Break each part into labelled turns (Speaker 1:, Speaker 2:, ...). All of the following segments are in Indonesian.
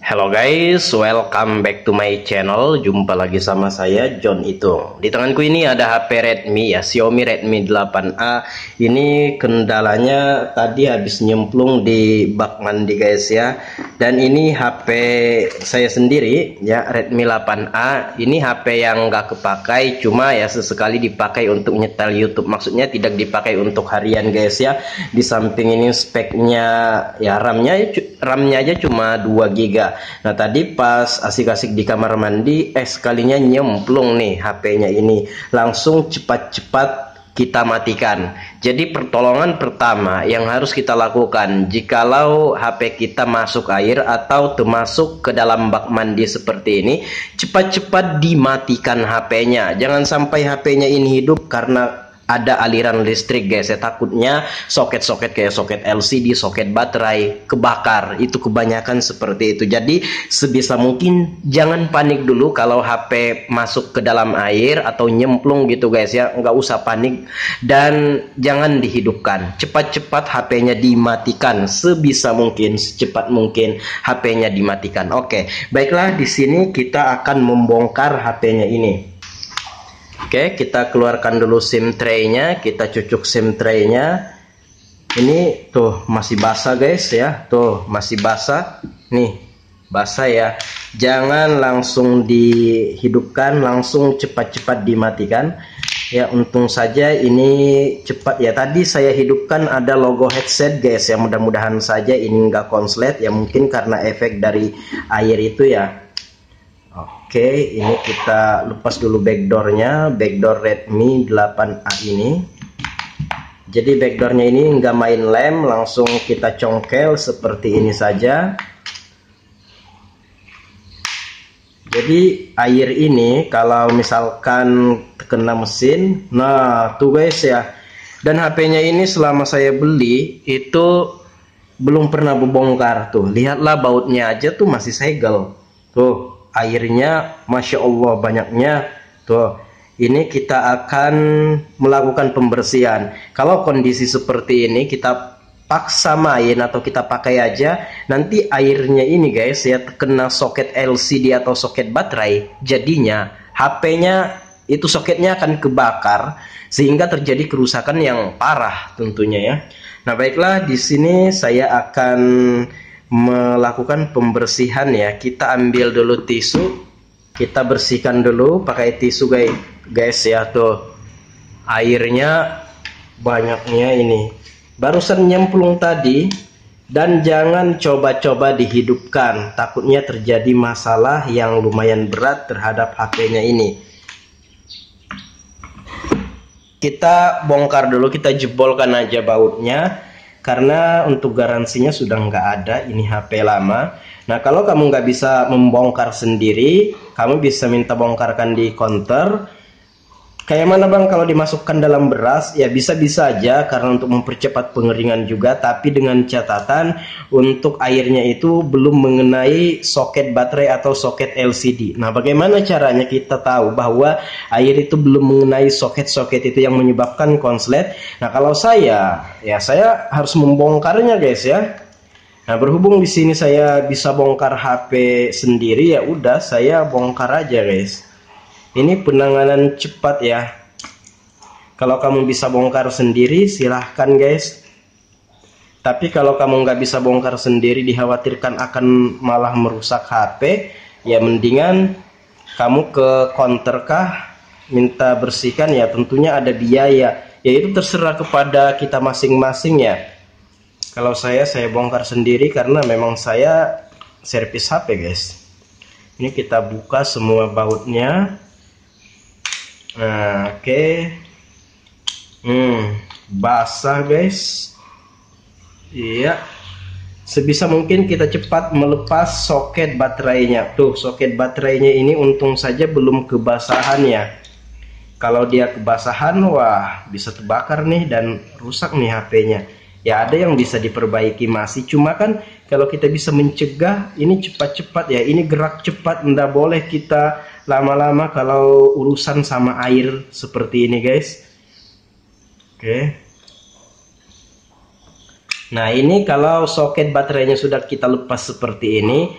Speaker 1: Halo guys, welcome back to my channel. Jumpa lagi sama saya John Itung. Di tanganku ini ada HP Redmi ya, Xiaomi Redmi 8A. Ini kendalanya tadi habis nyemplung di bak mandi guys ya. Dan ini HP saya sendiri ya, Redmi 8A. Ini HP yang nggak kepakai, cuma ya sesekali dipakai untuk nyetel YouTube. Maksudnya tidak dipakai untuk harian guys ya. Di samping ini speknya ya, RAM-nya aja cuma 2 GB. Nah tadi pas asik-asik di kamar mandi, sekalinya nyemplung nih HP-nya ini. Langsung cepat-cepat kita matikan. Jadi pertolongan pertama yang harus kita lakukan jikalau HP kita masuk air atau termasuk ke dalam bak mandi seperti ini, cepat-cepat dimatikan HP-nya. Jangan sampai HP-nya ini hidup karena ada aliran listrik guys ya. Takutnya soket-soket kayak soket LCD, soket baterai kebakar. Itu kebanyakan seperti itu. Jadi sebisa mungkin jangan panik dulu kalau HP masuk ke dalam air atau nyemplung gitu guys ya. Nggak usah panik dan jangan dihidupkan. Cepat-cepat HP-nya dimatikan sebisa mungkin, secepat mungkin HP-nya dimatikan. Oke, baiklah, di sini kita akan membongkar HP-nya ini. Oke, kita keluarkan dulu SIM tray-nya, kita cucuk SIM tray-nya. Ini tuh masih basah guys ya, tuh masih basah. Nih, basah ya. Jangan langsung dihidupkan, langsung cepat-cepat dimatikan. Ya, untung saja ini cepat ya. Tadi saya hidupkan ada logo headset guys ya. Mudah-mudahan saja ini nggak konslet ya, mungkin karena efek dari air itu ya. Oke, ini kita lepas dulu backdoornya, backdoor Redmi 8A ini. Jadi backdoornya ini nggak main lem, langsung kita congkel seperti ini saja. Jadi air ini kalau misalkan terkena mesin, nah tuh guys ya. Dan HP-nya ini selama saya beli itu belum pernah bongkar tuh. Lihatlah bautnya aja tuh masih segel. Tuh. Airnya Masya Allah banyaknya. Tuh, ini kita akan melakukan pembersihan. Kalau kondisi seperti ini kita paksa main atau kita pakai aja, nanti airnya ini guys ya kena soket LCD atau soket baterai, jadinya HP-nya itu soketnya akan kebakar sehingga terjadi kerusakan yang parah tentunya ya. Nah baiklah, di sini saya akan melakukan pembersihan ya. Kita ambil dulu tisu, kita bersihkan dulu pakai tisu guys ya. Tuh airnya banyaknya ini, barusan nyemplung tadi. Dan jangan coba-coba dihidupkan, takutnya terjadi masalah yang lumayan berat terhadap HP-nya ini. Kita bongkar dulu, kita jebolkan aja bautnya. Karena untuk garansinya sudah nggak ada, ini HP lama. Nah kalau kamu nggak bisa membongkar sendiri, kamu bisa minta bongkarkan di counter. Kayak mana bang kalau dimasukkan dalam beras? Ya bisa-bisa aja, karena untuk mempercepat pengeringan juga. Tapi dengan catatan untuk airnya itu belum mengenai soket baterai atau soket LCD. Nah bagaimana caranya kita tahu bahwa air itu belum mengenai soket-soket itu yang menyebabkan konslet? Nah kalau saya harus membongkarnya guys ya. Nah berhubung di sini saya bisa bongkar HP sendiri, ya udah saya bongkar aja guys. Ini penanganan cepat ya. Kalau kamu bisa bongkar sendiri silahkan guys. Tapi kalau kamu nggak bisa bongkar sendiri, dikhawatirkan akan malah merusak HP, ya mendingan kamu ke counter kah minta bersihkan ya. Tentunya ada biaya, ya itu terserah kepada kita masing-masing ya. Kalau saya bongkar sendiri karena memang saya servis HP guys. Ini kita buka semua bautnya. Nah, oke. Basah guys. Iya. Sebisa mungkin kita cepat melepas soket baterainya. Tuh soket baterainya ini untung saja belum kebasahan ya. Kalau dia kebasahan, wah bisa terbakar nih dan rusak nih HP-nya. Ya ada yang bisa diperbaiki masih, cuma kan kalau kita bisa mencegah, ini cepat-cepat ya. Ini gerak cepat, nggak boleh kita lama-lama kalau urusan sama air seperti ini guys. Oke. Nah, ini kalau soket baterainya sudah kita lepas seperti ini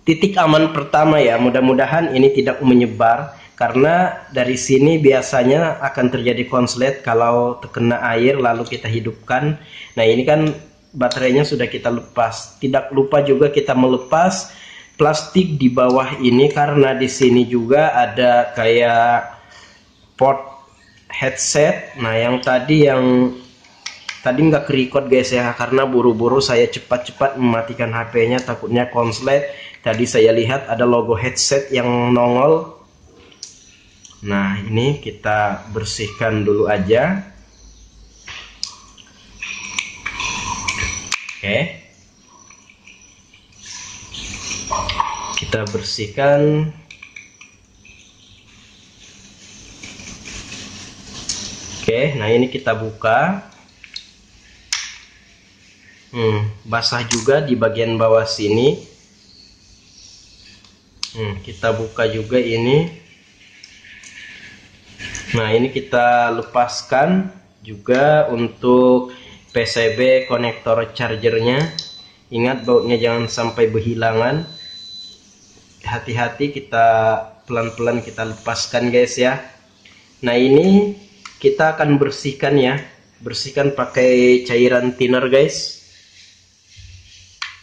Speaker 1: titik aman pertama ya. Mudah-mudahan ini tidak menyebar, karena dari sini biasanya akan terjadi konslet kalau terkena air lalu kita hidupkan. Nah, ini kan baterainya sudah kita lepas. Tidak lupa juga kita melepas plastik di bawah ini, karena di sini juga ada kayak port headset. Nah, yang tadi nggak ke-record guys ya, karena buru-buru saya cepat-cepat mematikan HP-nya, takutnya konslet. Tadi saya lihat ada logo headset yang nongol. Nah, ini kita bersihkan dulu aja. Oke, kita bersihkan. Oke, nah ini kita buka. Basah juga di bagian bawah sini. Kita buka juga ini. Nah, ini kita lepaskan juga untuk PCB konektor chargernya. Ingat, bautnya jangan sampai berhilangan. Hati-hati, kita pelan-pelan kita lepaskan guys ya. Nah, ini kita akan bersihkan ya. Bersihkan pakai cairan thinner guys.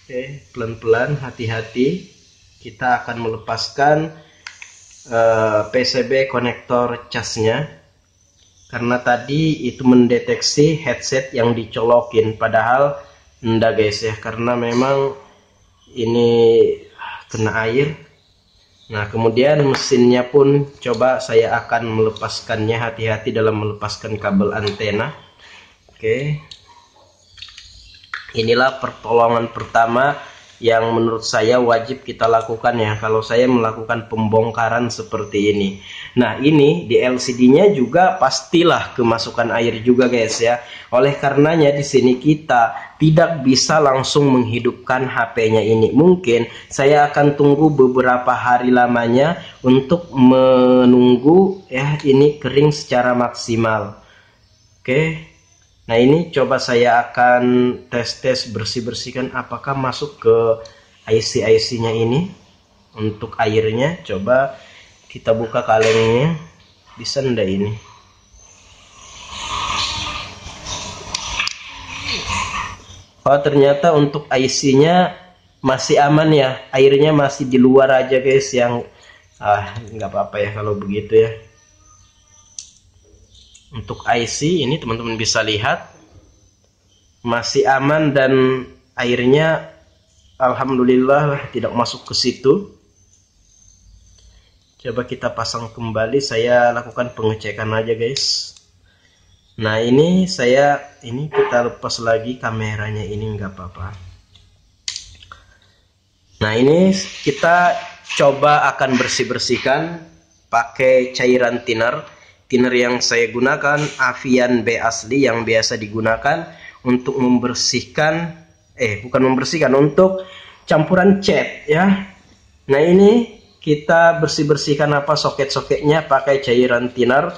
Speaker 1: Oke, pelan-pelan, hati-hati. Kita akan melepaskan PCB konektor casnya. Karena tadi itu mendeteksi headset yang dicolokin, padahal enggak guys ya, karena memang ini kena air. Nah, kemudian mesinnya pun coba saya akan melepaskannya. Hati-hati dalam melepaskan kabel antena. Oke, inilah pertolongan pertama yang menurut saya wajib kita lakukan ya, kalau saya melakukan pembongkaran seperti ini. Nah, ini di LCD-nya juga pastilah kemasukan air juga guys ya. Oleh karenanya di sini kita tidak bisa langsung menghidupkan HP-nya ini. Mungkin saya akan tunggu beberapa hari lamanya untuk menunggu ya ini kering secara maksimal. Oke. Nah, ini coba saya akan tes bersih-bersihkan apakah masuk ke IC-nya ini. Untuk airnya coba kita buka kalengnya, bisa ndak ini? Oh, ternyata untuk IC-nya masih aman ya, airnya masih di luar aja guys. Yang nggak apa-apa ya kalau begitu ya. Untuk IC ini teman-teman bisa lihat masih aman dan airnya alhamdulillah tidak masuk ke situ. Coba kita pasang kembali, saya lakukan pengecekan aja guys. Nah, ini kita lepas lagi kameranya, ini nggak apa-apa. Nah, ini kita coba akan bersih-bersihkan pakai cairan thinner. Thinner yang saya gunakan Avian B asli yang biasa digunakan untuk membersihkan, bukan membersihkan, untuk campuran cat ya. Nah, ini kita bersih-bersihkan soket-soketnya pakai cairan thinner.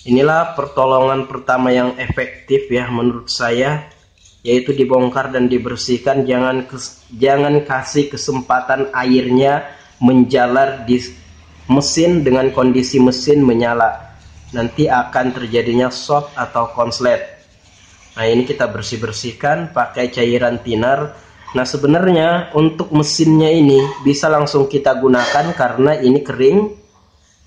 Speaker 1: Inilah pertolongan pertama yang efektif ya menurut saya, yaitu dibongkar dan dibersihkan. Jangan kasih kesempatan airnya menjalar di mesin dengan kondisi mesin menyala, nanti akan terjadinya short atau konslet. Nah, ini kita bersih-bersihkan pakai cairan thinner. Nah, sebenarnya untuk mesinnya ini bisa langsung kita gunakan karena ini kering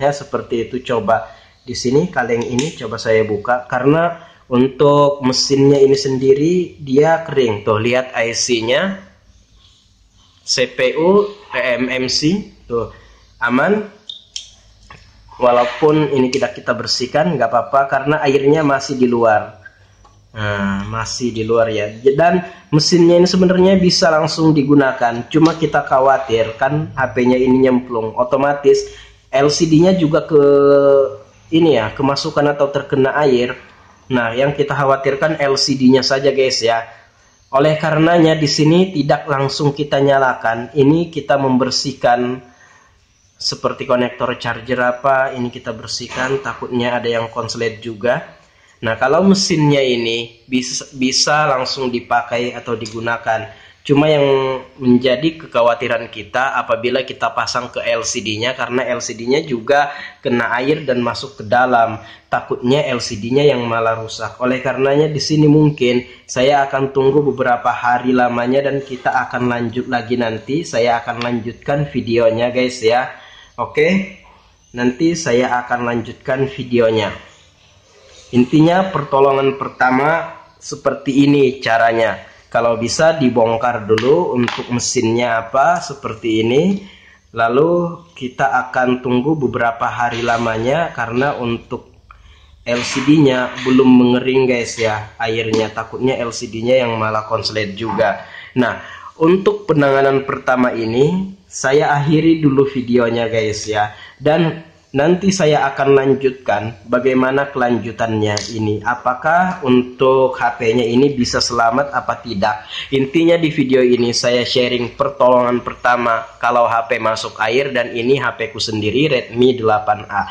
Speaker 1: ya, seperti itu. Coba di sini kaleng ini coba saya buka, karena untuk mesinnya ini sendiri dia kering. Tuh, lihat IC-nya, CPU, eMMC, tuh aman. Walaupun ini kita bersihkan nggak apa-apa karena airnya masih di luar. Nah, masih di luar ya. Dan mesinnya ini sebenarnya bisa langsung digunakan. Cuma kita khawatir kan HP-nya ini nyemplung, otomatis LCD-nya juga kemasukan atau terkena air. Nah, yang kita khawatirkan LCD-nya saja guys ya. Oleh karenanya di sini tidak langsung kita nyalakan. Ini kita membersihkan seperti konektor charger ini kita bersihkan, takutnya ada yang konslet juga. Nah, kalau mesinnya ini bisa langsung dipakai atau digunakan. Cuma yang menjadi kekhawatiran kita apabila kita pasang ke LCD-nya, karena LCD-nya juga kena air dan masuk ke dalam. Takutnya LCD-nya yang malah rusak. Oleh karenanya di sini mungkin saya akan tunggu beberapa hari lamanya dan kita akan lanjut lagi nanti. Saya akan lanjutkan videonya guys ya. Oke. Nanti saya akan lanjutkan videonya. Intinya pertolongan pertama seperti ini caranya. Kalau bisa dibongkar dulu untuk mesinnya apa seperti ini. Lalu kita akan tunggu beberapa hari lamanya karena untuk LCD-nya belum mengering guys ya airnya. Takutnya LCD-nya yang malah konslet juga. Nah, untuk penanganan pertama ini saya akhiri dulu videonya guys ya. Dan nanti saya akan lanjutkan bagaimana kelanjutannya ini. Apakah untuk HP-nya ini bisa selamat apa tidak. Intinya di video ini saya sharing pertolongan pertama kalau HP masuk air, dan ini HP ku sendiri Redmi 8A.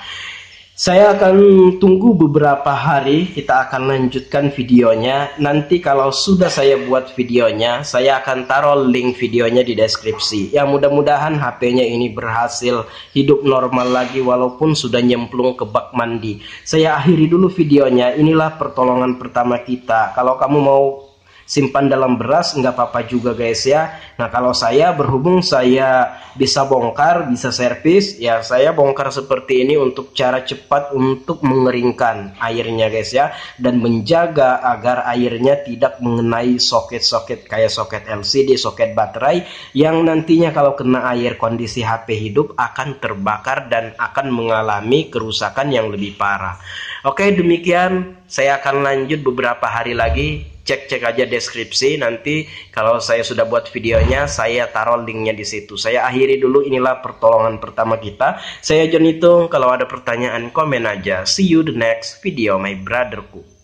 Speaker 1: Saya akan tunggu beberapa hari, kita akan lanjutkan videonya. Nanti kalau sudah saya buat videonya, saya akan taruh link videonya di deskripsi. Ya mudah-mudahan HP-nya ini berhasil hidup normal lagi walaupun sudah nyemplung ke bak mandi. Saya akhiri dulu videonya. Inilah pertolongan pertama kita. Kalau kamu mau simpan dalam beras nggak apa-apa juga guys ya. Nah, kalau saya berhubung saya bisa bongkar, bisa servis, ya saya bongkar seperti ini untuk cara cepat untuk mengeringkan airnya guys ya, dan menjaga agar airnya tidak mengenai soket-soket kayak soket LCD, soket baterai yang nantinya kalau kena air kondisi HP hidup akan terbakar dan akan mengalami kerusakan yang lebih parah. Oke, demikian saya akan lanjut beberapa hari lagi. Cek aja deskripsi, nanti kalau saya sudah buat videonya saya taruh linknya di situ. Saya akhiri dulu, inilah pertolongan pertama kita. Saya John Itung, kalau ada pertanyaan komen aja. See you the next video my brotherku.